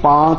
5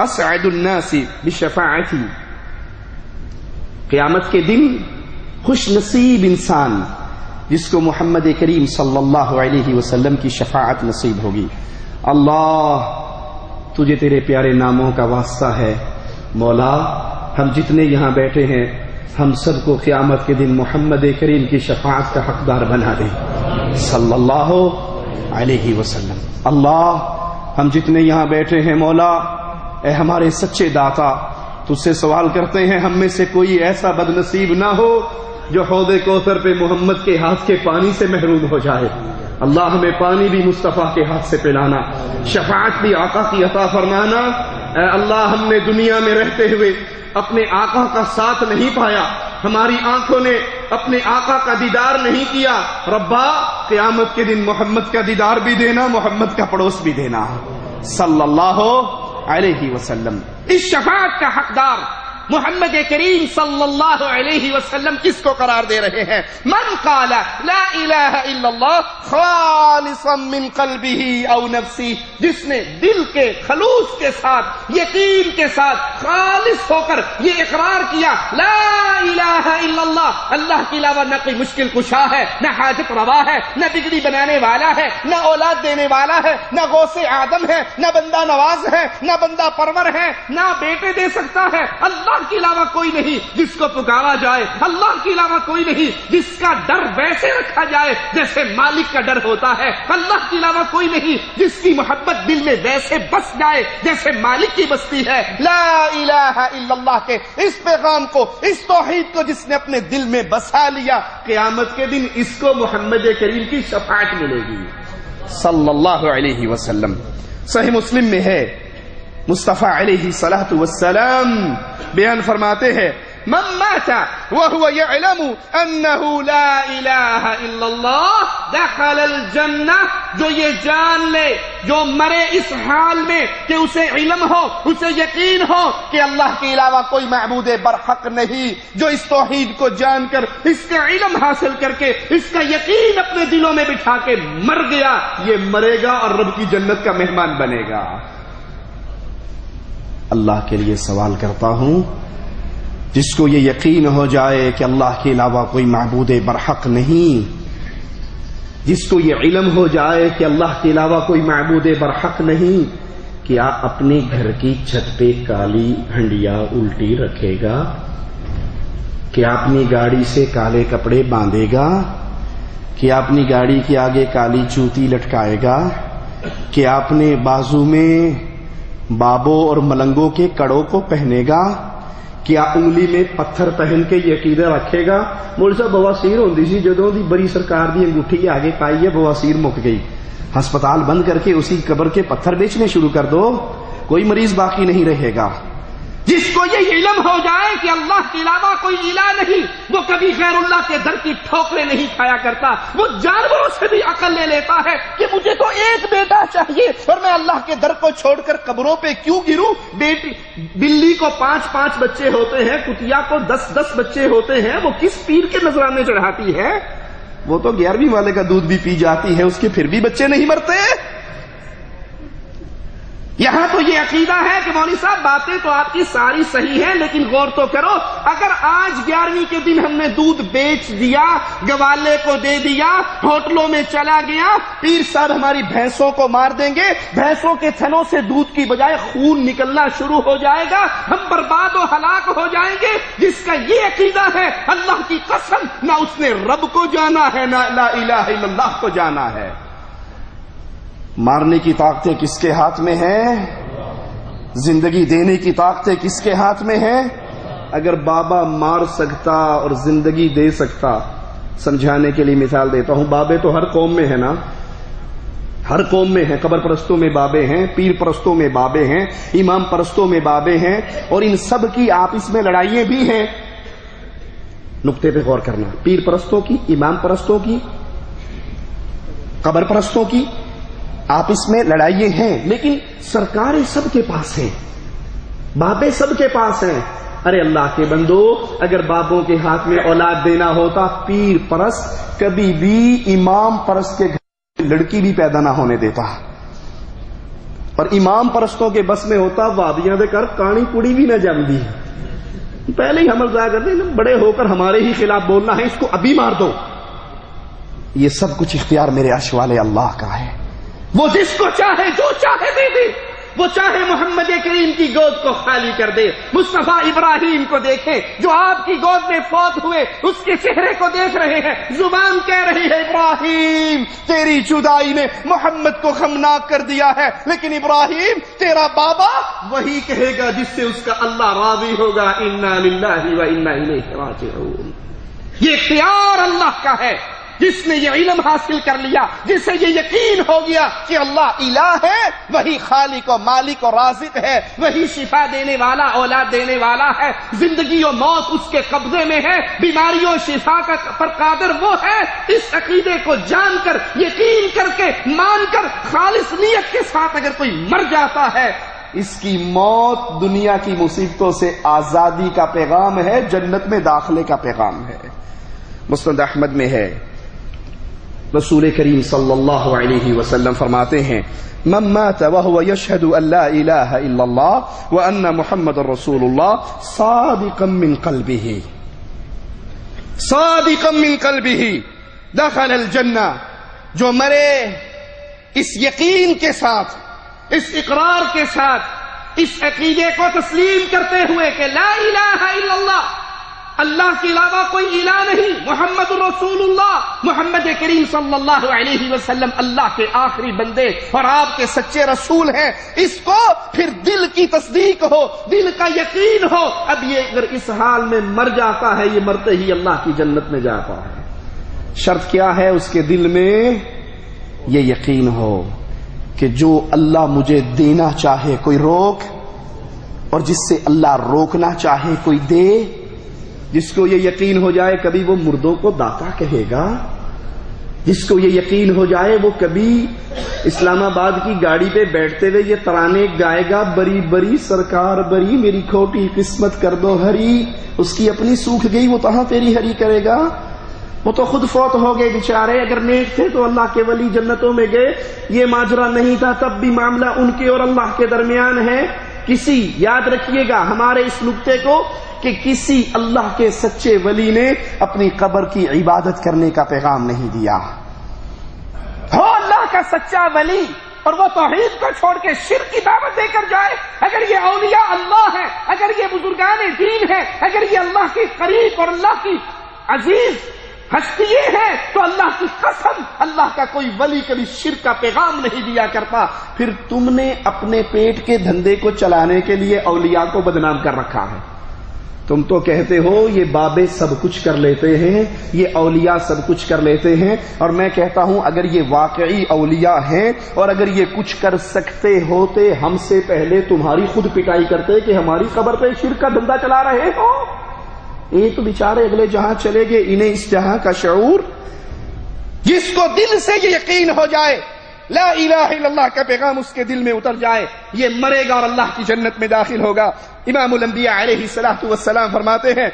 اسعد الناس بشفاعتی، قیامت کے دن خوش نصیب انسان جس کو محمد کریم صلی اللہ علیہ وسلم کی شفاعت نصیب ہوگی۔ اللہ تجھے تیرے پیارے ناموں کا واسطہ ہے مولا، ہم جتنے یہاں بیٹھے ہیں ہم سب کو قیامت کے دن محمد کریم کی شفاعت کا حقدار بنا دیں صلی اللہ علیہ وسلم۔ اللہ ہم جتنے یہاں بیٹھے ہیں مولا، اے ہمارے سچے داتا، تجھ سے سوال کرتے ہیں ہم میں سے کوئی ایسا بد نصیب نہ ہو جو حوض کوثر پہ محمد کے ہاتھ کے پانی سے محروم ہو جائے۔ اللہ ہمیں پانی بھی مصطفیٰ کے ہاتھ سے پلانا، شفاعت بھی آقا کی عطا فرمانا۔ اے اللہ ہم نے دنیا میں رہتے ہوئے اپنے آقا کا ساتھ نہیں پایا، ہماری آنکھوں نے اپنے آقا کا دیدار نہیں کیا، ربا قیامت کے دن محمد کا دیدار بھی دینا، محمد کا پڑوس بھی دینا صلی اللہ علیہ وسلم۔ اس شفاعت کا حقدار محمد کریم صلی اللہ علیہ وسلم کس کو قرار دے رہے ہیں؟ من قال لا الہ الا اللہ خالصا من قلبہ او نفسی، جس نے دل کے خلوص کے ساتھ، یقین کے ساتھ، خالص ہو کر یہ اقرار کیا لا الہ الا اللہ، اللہ کے علاوہ نہ کوئی مشکل کشا ہے، نہ حاجت روا ہے، نہ بگڑی بنانے والا ہے، نہ اولاد دینے والا ہے، نہ غوث آدم ہے، نہ بندہ نواز ہے، نہ بندہ پرور ہے، نہ بیٹے دے سکتا ہے، اللہ کے علاوہ کوئی نہیں جس کو پکارا جائے، اللہ کے علاوہ کوئی نہیں جس کا ڈر ویسے رکھا جائے جیسے مالک کا ڈر ہوتا ہے، اللہ کے علاوہ کوئی نہیں جس کی محبت دل میں ویسے بس جائے جیسے مالک کی بستی ہے۔ لا الہ الا اللہ کے اس پیغام کو، اس توحید کو جس نے اپنے دل میں بسا لیا، قیامت کے دن اس کو محمد کریم کی شفاعت ملے گی صلی اللہ علیہ وسلم۔ صحیح مسلم میں ہے، مصطفیٰ علیہ الصلوۃ والسلام بیان فرماتے ہیں من مات وهو يعلم انه لا الہ الا اللہ دخل الجنہ، جو یہ جان لے، جو مرے اس حال میں کہ اسے علم ہو، اسے یقین ہو کہ اللہ کے علاوہ کوئی معبود برحق نہیں، جو اس توحید کو جان کر، اس کا علم حاصل کر کے، اس کا یقین اپنے دلوں میں بٹھا کے مر گیا، یہ مرے گا اور رب کی جنت کا مہمان بنے گا۔ اللہ کے لیے سوال کرتا ہوں، جس کو یہ یقین ہو جائے کہ اللہ کے علاوہ کوئی معبود برحق نہیں، جس کو یہ علم ہو جائے کہ اللہ کے علاوہ کوئی معبود برحق نہیں، کیا اپنے گھر کی چھت پہ کالی ہنڈیا الٹی رکھے گا؟ کیا اپنی گاڑی سے کالے کپڑے باندھے گا؟ کیا اپنی گاڑی کے آگے کالی چوتی لٹکائے گا؟ کیا اپنے بازو میں بابوں اور ملنگوں کے کڑوں کو پہنے گا؟ کیا انگلی میں پتھر پہن کے یہ عقیدہ رکھے گا مول صاحب بواسیر ہوندی سی جدوں دی بڑی سرکار دی انگوٹھی آگے پائی ہے بواسیر مک گئی، ہسپتال بند کر کے اسی قبر کے پتھر بیچنے شروع کر دو، کوئی مریض باقی نہیں رہے گا۔ جس کو یہ علم ہو جائے کہ اللہ کے علاوہ کوئی الہ نہیں، وہ کبھی غیر اللہ کے در کی ٹھوکریں نہیں کھایا کرتا، وہ جانوروں سے بھی عقل لے لیتا ہے کہ مجھے تو ایک بیٹا چاہیے اور میں اللہ کے در کو چھوڑ کر قبروں پہ کیوں گروں؟ بلی کو 5 بچے ہوتے ہیں، کتیا کو 10 بچے ہوتے ہیں، وہ کس پیر کے نذرانے چڑھاتی ہے؟ وہ تو 11ویں والے کا دودھ بھی پی جاتی ہے، اس کے پھر بھی بچے نہیں مرتے۔ یہاں تو یہ عقیدہ ہے کہ مولوی صاحب باتیں تو آپ کی ساری صحیح ہیں، لیکن غور تو کرو، اگر آج 11ویں کے دن ہم نے دودھ بیچ دیا، گوالے کو دے دیا، ہوٹلوں میں چلا گیا، پیر صاحب ہماری بھینسوں کو مار دیں گے، بھینسوں کے تھنوں سے دودھ کی بجائے خون نکلنا شروع ہو جائے گا، ہم برباد و ہلاک ہو جائیں گے۔ جس کا یہ عقیدہ ہے، اللہ کی قسم نہ اس نے رب کو جانا ہے، نہ لا الہ الا اللہ کو جانا ہے۔ مارنے کی طاقتیں کس کے ہاتھ میں ہیں؟ زندگی دینے کی طاقتیں کس کے ہاتھ میں ہیں؟ اگر بابا مار سکتا اور زندگی دے سکتا، سمجھانے کے لیے مثال دیتا ہوں، بابے تو ہر قوم میں ہے نا، ہر قوم میں ہیں، قبر پرستوں میں بابے ہیں، پیر پرستوں میں بابے ہیں، امام پرستوں میں بابے ہیں، اور ان سب کی آپس میں لڑائیاں بھی ہیں۔ نقطے پہ غور کرنا، پیر پرستوں کی، امام پرستوں کی، قبر پرستوں کی آپس میں لڑائیاں ہیں، لیکن سرکاریں سب کے پاس ہیں، بابے سب کے پاس ہیں۔ ارے اللہ کے بندو، اگر بابوں کے ہاتھ میں اولاد دینا ہوتا، پیر پرست کبھی بھی امام پرست کے گھر میں لڑکی بھی پیدا نہ ہونے دیتا، اور امام پرستوں کے بس میں ہوتا وادیاں دے کر کانی کڑی بھی نہ جمدی. پہلے ہی ہم ضائع کرتے ہیں، بڑے ہو کر ہمارے ہی خلاف بولنا ہے، اس کو ابھی مار دو. یہ سب کچھ اختیار میرے عرش والے اللہ کا ہے. وہ جس کو چاہے جو چاہے دے دے. وہ چاہے محمد کریم کی گود کو خالی کر دے. مصطفیٰ ابراہیم کو دیکھیں جو آپ کی گود میں فوت ہوئے، اس کے چہرے کو دیکھ رہے ہیں، زبان کہہ رہی ہے ابراہیم تیری جدائی نے محمد کو غمناک کر دیا ہے، لیکن ابراہیم تیرا بابا وہی کہے گا جس سے اس کا اللہ راضی ہوگا، انا للہ و انا الیہ راجعون. یہ اختیار اللہ کا ہے. جس نے یہ علم حاصل کر لیا، جس سے یہ یقین ہو گیا کہ اللہ الہ ہے، وہی خالق و مالک و رازق ہے، وہی شفا دینے والا، اولاد دینے والا ہے، زندگی و موت اس کے قبضے میں ہے، بیماریوں شفا پر قادر وہ ہے. اس عقیدے کو جان کر، یقین کر کے، مان کر، خالص نیت کے ساتھ اگر کوئی مر جاتا ہے، اس کی موت دنیا کی مصیبتوں سے آزادی کا پیغام ہے، جنت میں داخلے کا پیغام ہے. مسند احمد میں ہے، رسول کریم صلی اللہ علیہ وسلم فرماتے ہیں من مات وهو يشهد ان لا اله الا الله وان محمد رسول الله صادقا من قلبه دخل الجنہ. جو مرے اس یقین کے ساتھ، اس اقرار کے ساتھ، اس عقیدے کو تسلیم کرتے ہوئے کہ لا الہ الا اللہ، اللہ کے علاوہ کوئی الہ نہیں، محمد رسول اللہ، محمد کریم صلی اللہ علیہ وسلم اللہ کے آخری بندے اور آپ کے سچے رسول ہیں، اس کو پھر دل کی تصدیق ہو، دل کا یقین ہو. اب یہ اگر اس حال میں مر جاتا ہے، یہ مرتے ہی اللہ کی جنت میں جاتا ہے. شرط کیا ہے؟ اس کے دل میں یہ یقین ہو کہ جو اللہ مجھے دینا چاہے کوئی روک، اور جس سے اللہ روکنا چاہے کوئی دے. جس کو یہ یقین ہو جائے کبھی وہ مردوں کو داتا کہے گا، جس کو یہ یقین ہو جائے وہ کبھی اسلام آباد کی گاڑی پہ بیٹھتے ہوئے یہ ترانے گائے گا، بری بری سرکار بری میری کھوٹی قسمت کر دو ہری. اس کی اپنی سوکھ گئی، وہ کہاں تیری ہری کرے گا؟ وہ تو خود فوت ہو گئے بیچارے. اگر نیک تھے تو اللہ کے ولی جنتوں میں گئے. یہ ماجرا نہیں تھا تب بھی معاملہ ان کے اور اللہ کے درمیان ہے. یاد رکھیے گا ہمارے اس نقطے کو کہ کسی اللہ کے سچے ولی نے اپنی قبر کی عبادت کرنے کا پیغام نہیں دیا. ہو اللہ کا سچا ولی اور وہ توحید کو چھوڑ کے شرک کی دعوت دے کر جائے، اگر یہ اولیاء اللہ ہے، اگر یہ بزرگان دین ہے، اگر یہ اللہ کے قریب اور اللہ کی عزیز ہستی ہے، تو اللہ کی قسم اللہ کا کوئی ولی کبھی شرک کا پیغام نہیں دیا کرتا. پھر تم نے اپنے پیٹ کے دھندے کو چلانے کے لیے اولیاء کو بدنام کر رکھا ہے. تم تو کہتے ہو یہ بابے سب کچھ کر لیتے ہیں، یہ اولیاء سب کچھ کر لیتے ہیں، اور میں کہتا ہوں اگر یہ واقعی اولیاء ہیں اور اگر یہ کچھ کر سکتے ہوتے، ہم سے پہلے تمہاری خود پٹائی کرتے کہ ہماری قبر پہ شرک کا دھندا چلا رہے ہو. یہ تو بیچارے اگلے جہاں چلے گئے، انہیں اس جہاں کا شعور. جس کو دل سے یہ یقین ہو جائے لا الہ الا اللہ کا پیغام اس کے دل میں اتر جائے، یہ مرے گا اور اللہ کی جنت میں داخل ہوگا. امام الانبیاء علیہ الصلوۃ والسلام فرماتے ہیں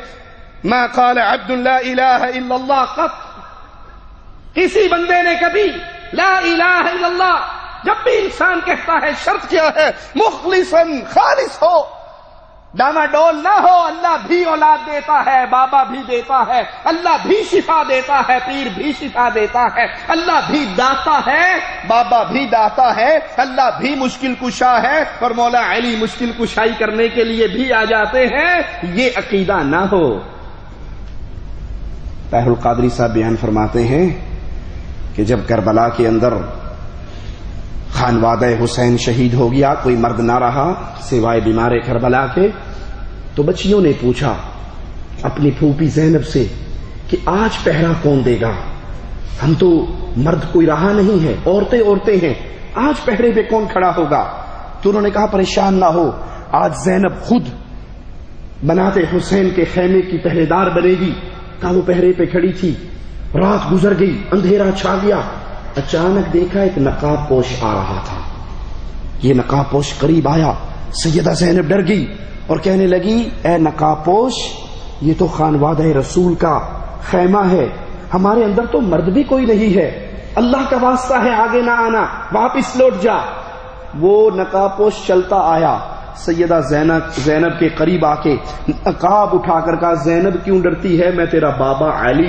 ما قال عبد لا الہ الا اللہ قط. کسی بندے نے کبھی لا الہ الا اللہ جب بھی انسان کہتا ہے، شرط کیا ہے؟ مخلصا، خالص ہو، ڈاما ڈول نہ ہو. اللہ بھی اولاد دیتا ہے، بابا بھی دیتا ہے، اللہ بھی شفا دیتا ہے، پیر بھی شفا دیتا ہے، اللہ بھی داتا ہے، بابا بھی داتا ہے، اللہ بھی مشکل کشا ہے، اور مولا علی مشکل کشائی کرنے کے لیے بھی آ جاتے ہیں. یہ عقیدہ نہ ہو. طاہر القادری صاحب بیان فرماتے ہیں کہ جب کربلا کے اندر خانوادہ حسین شہید ہو گیا، کوئی مرد نہ رہا سوائے بیمار کربلا کے، تو بچیوں نے پوچھا اپنی پھوپھی زینب سے کہ آج پہرا کون دے گا؟ ہم تو مرد کوئی رہا نہیں ہے، عورتیں ہیں، آج پہرے پہ کون کھڑا ہوگا؟ تو انہوں نے کہا پریشان نہ ہو، آج زینب خود بناتے حسین کے خیمے کی پہرے دار بنے گی. کہا وہ پہرے پہ کھڑی تھی، رات گزر گئی، اندھیرا چھا گیا، اچانک دیکھا ایک نقاب پوش آ رہا تھا. یہ نقاب پوش قریب آیا، سیدہ زینب ڈر گئی اور کہنے لگی اے نقاب پوش، یہ تو خانوادہ رسول کا خیمہ ہے، ہمارے اندر تو مرد بھی کوئی نہیں ہے، اللہ کا واسطہ ہے آگے نہ آنا، واپس لوٹ جا. وہ نقاب پوش چلتا آیا، سیدہ زینب کے قریب آ کے نقاب اٹھا کر کہا زینب کیوں ڈرتی ہے، میں تیرا بابا علی